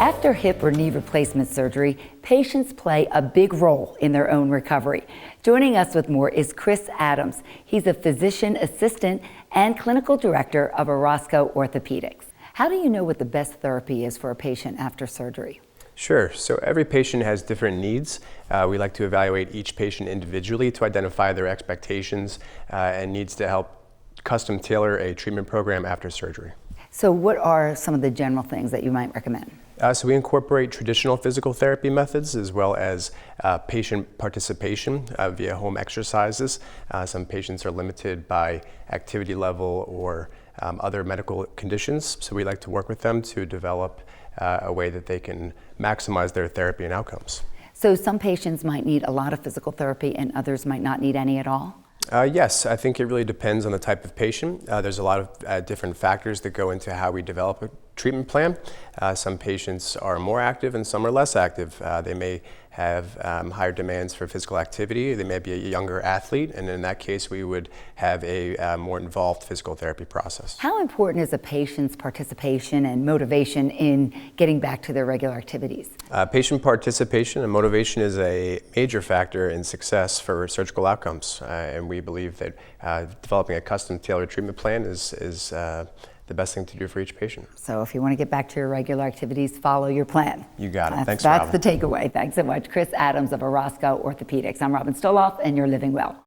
After hip or knee replacement surgery, patients play a big role in their own recovery. Joining us with more is Chris Adams. He's a physician assistant and clinical director of Orozco Orthopedics. How do you know what the best therapy is for a patient after surgery? Sure. So every patient has different needs. We like to evaluate each patient individually to identify their expectations and needs to help custom tailor a treatment program after surgery. So what are some of the general things that you might recommend? So we incorporate traditional physical therapy methods as well as patient participation via home exercises. Some patients are limited by activity level or other medical conditions, so we like to work with them to develop a way that they can maximize their therapy and outcomes. So some patients might need a lot of physical therapy and others might not need any at all? Yes, I think it really depends on the type of patient. There's a lot of different factors that go into how we develop a treatment plan. Some patients are more active and some are less active. They may have higher demands for physical activity. They may be a younger athlete, and in that case we would have a more involved physical therapy process. How important is a patient's participation and motivation in getting back to their regular activities? Patient participation and motivation is a major factor in success for surgical outcomes, and we believe that developing a custom tailored treatment plan is the best thing to do for each patient. So if you want to get back to your regular activities, follow your plan. You got it. Thanks, That's Robin. the takeaway. Thanks so much. Chris Adams of Orozco Orthopedics. I'm Robin Stoloff, and you're living well.